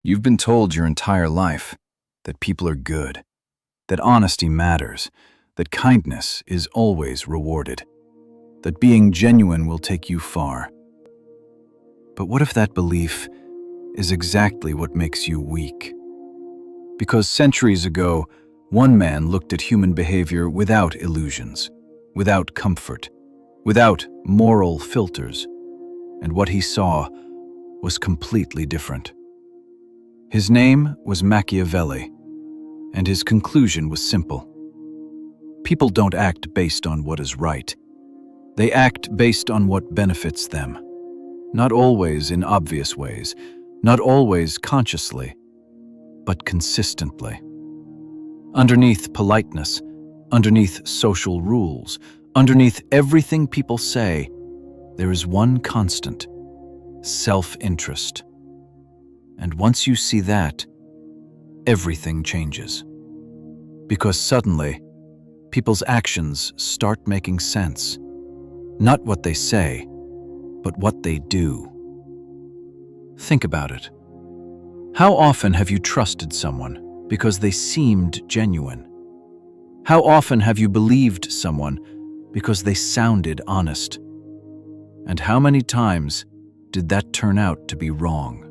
You've been told your entire life that people are good, that honesty matters, that kindness is always rewarded, that being genuine will take you far. But what if that belief is exactly what makes you weak? Because centuries ago, one man looked at human behavior without illusions, without comfort, without moral filters, and what he saw was completely different. His name was Machiavelli, and his conclusion was simple. People don't act based on what is right. They act based on what benefits them. Not always in obvious ways, not always consciously, but consistently. Underneath politeness, underneath social rules, underneath everything people say, there is one constant: self-interest. And once you see that, everything changes. Because suddenly, people's actions start making sense. Not what they say, but what they do. Think about it. How often have you trusted someone because they seemed genuine? How often have you believed someone because they sounded honest? And how many times did that turn out to be wrong?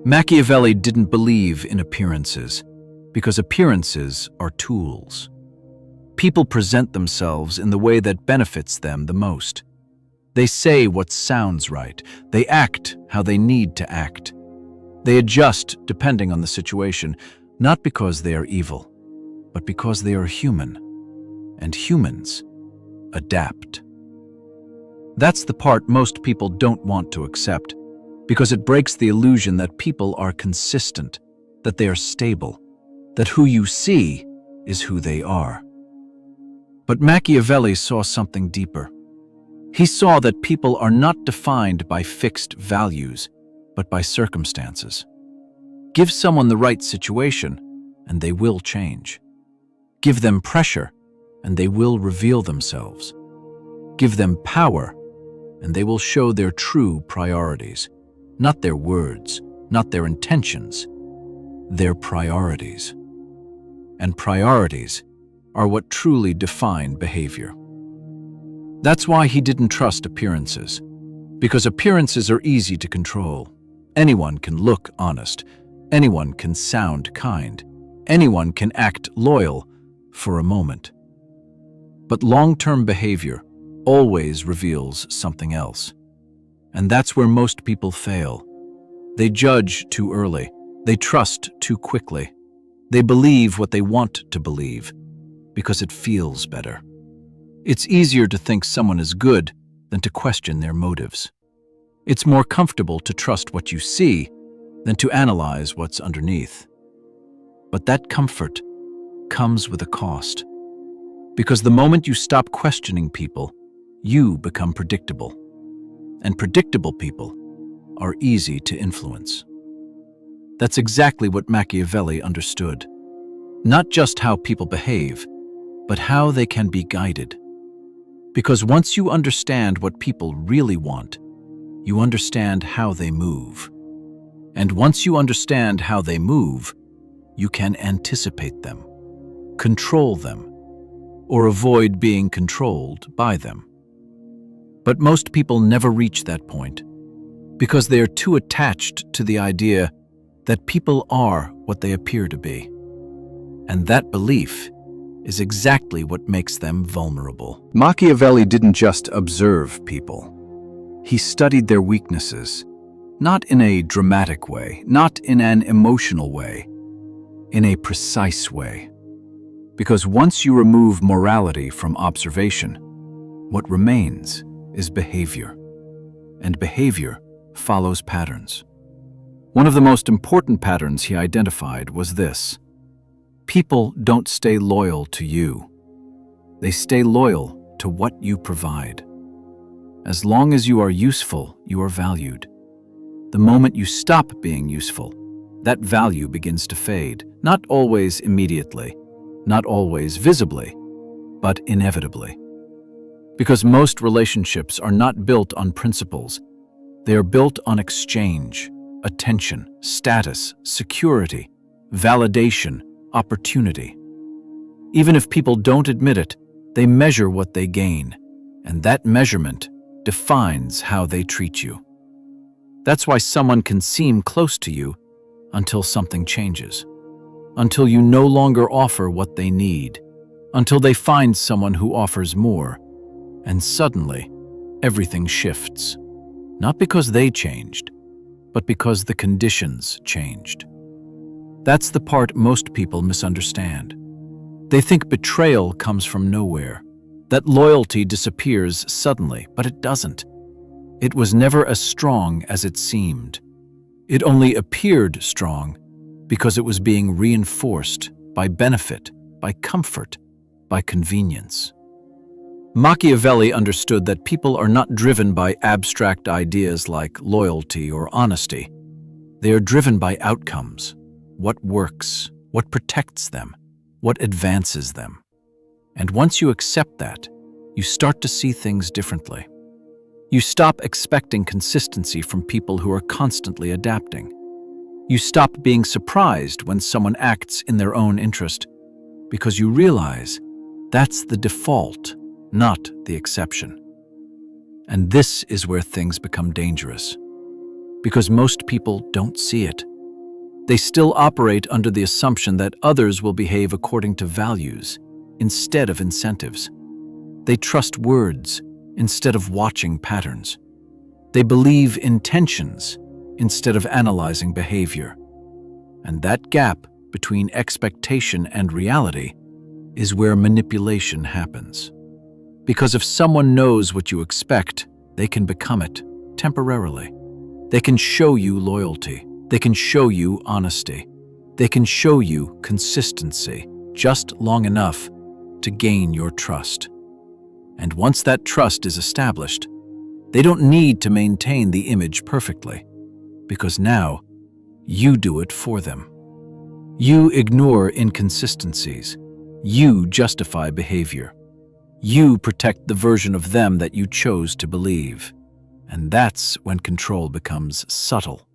Machiavelli didn't believe in appearances because appearances are tools. People present themselves in the way that benefits them the most. They say what sounds right. They act how they need to act. They adjust depending on the situation, not because they are evil, but because they are human. And humans adapt. That's the part most people don't want to accept, because it breaks the illusion that people are consistent, that they are stable, that who you see is who they are. But Machiavelli saw something deeper. He saw that people are not defined by fixed values, but by circumstances. Give someone the right situation, and they will change. Give them pressure, and they will reveal themselves. Give them power, and they will show their true priorities. Not their words, not their intentions, their priorities. And priorities are what truly define behavior. That's why he didn't trust appearances, because appearances are easy to control. Anyone can look honest, anyone can sound kind, anyone can act loyal for a moment. But long-term behavior always reveals something else. And that's where most people fail. They judge too early. They trust too quickly. They believe what they want to believe because it feels better. It's easier to think someone is good than to question their motives. It's more comfortable to trust what you see than to analyze what's underneath. But that comfort comes with a cost. Because the moment you stop questioning people, you become predictable. And predictable people are easy to influence. That's exactly what Machiavelli understood. Not just how people behave, but how they can be guided. Because once you understand what people really want, you understand how they move. And once you understand how they move, you can anticipate them, control them, or avoid being controlled by them. But most people never reach that point because they are too attached to the idea that people are what they appear to be. And that belief is exactly what makes them vulnerable. Machiavelli didn't just observe people. He studied their weaknesses, not in a dramatic way, not in an emotional way, in a precise way. Because once you remove morality from observation, what remains is behavior, and behavior follows patterns. One of the most important patterns he identified was this: people don't stay loyal to you. They stay loyal to what you provide. As long as you are useful, you are valued. The moment you stop being useful, that value begins to fade, not always immediately, not always visibly, but inevitably. Because most relationships are not built on principles. They are built on exchange, attention, status, security, validation, opportunity. Even if people don't admit it, they measure what they gain, and that measurement defines how they treat you. That's why someone can seem close to you until something changes, until you no longer offer what they need, until they find someone who offers more, and suddenly everything shifts, not because they changed, but because the conditions changed. That's the part most people misunderstand. They think betrayal comes from nowhere, that loyalty disappears suddenly, but it doesn't. It was never as strong as it seemed. It only appeared strong because it was being reinforced by benefit, by comfort, by convenience. Machiavelli understood that people are not driven by abstract ideas like loyalty or honesty. They are driven by outcomes, what works, what protects them, what advances them. And once you accept that, you start to see things differently. You stop expecting consistency from people who are constantly adapting. You stop being surprised when someone acts in their own interest, because you realize that's the default, not the exception. And this is where things become dangerous, because most people don't see it. They still operate under the assumption that others will behave according to values instead of incentives. They trust words instead of watching patterns. They believe intentions instead of analyzing behavior. And that gap between expectation and reality is where manipulation happens. Because if someone knows what you expect, they can become it temporarily. They can show you loyalty. They can show you honesty. They can show you consistency just long enough to gain your trust. And once that trust is established, they don't need to maintain the image perfectly, because now you do it for them. You ignore inconsistencies. You justify behavior. You protect the version of them that you chose to believe. And that's when control becomes subtle,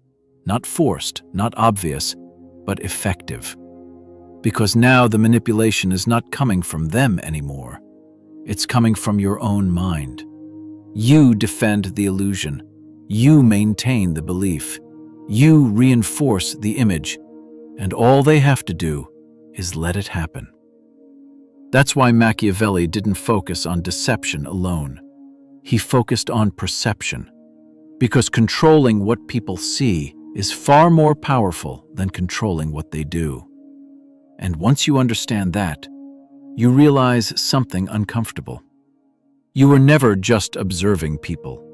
not forced, not obvious, but effective. Because now the manipulation is not coming from them anymore. It's coming from your own mind. You defend the illusion. You maintain the belief. You reinforce the image. And all they have to do is let it happen. That's why Machiavelli didn't focus on deception alone. He focused on perception. Because controlling what people see is far more powerful than controlling what they do. And once you understand that, you realize something uncomfortable. You were never just observing people.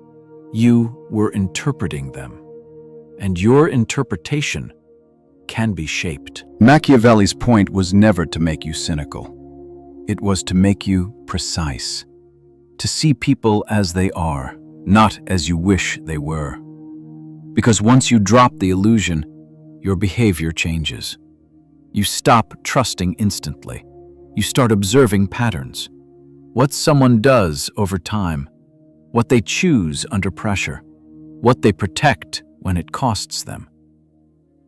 You were interpreting them. And your interpretation can be shaped. Machiavelli's point was never to make you cynical. It was to make you precise. To see people as they are, not as you wish they were. Because once you drop the illusion, your behavior changes. You stop trusting instantly. You start observing patterns. What someone does over time, what they choose under pressure, what they protect when it costs them.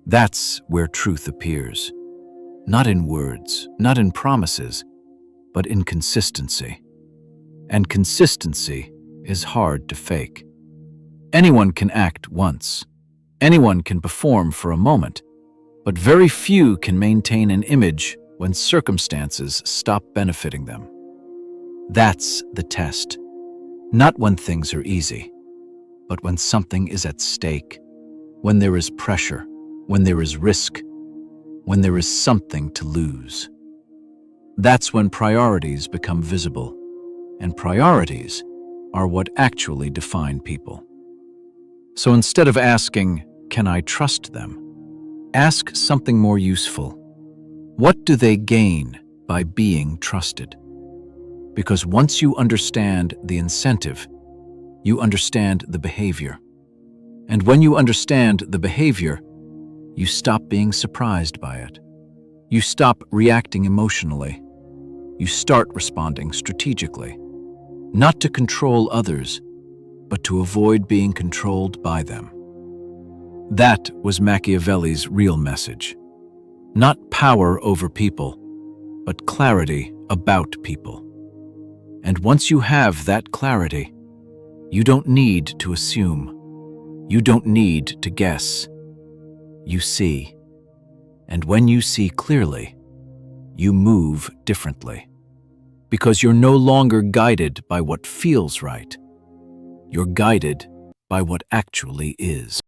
That's where truth appears. Not in words, not in promises, but in consistency. And consistency is hard to fake. Anyone can act once. Anyone can perform for a moment, but very few can maintain an image when circumstances stop benefiting them. That's the test. Not when things are easy, but when something is at stake, when there is pressure, when there is risk, when there is something to lose. That's when priorities become visible, and priorities are what actually define people. So instead of asking, "Can I trust them?" ask something more useful. What do they gain by being trusted? Because once you understand the incentive, you understand the behavior. And when you understand the behavior, you stop being surprised by it. You stop reacting emotionally. You start responding strategically, not to control others, but to avoid being controlled by them. That was Machiavelli's real message. Not power over people, but clarity about people. And once you have that clarity, you don't need to assume. You don't need to guess. You see. And when you see clearly, you move differently. Because you're no longer guided by what feels right. You're guided by what actually is.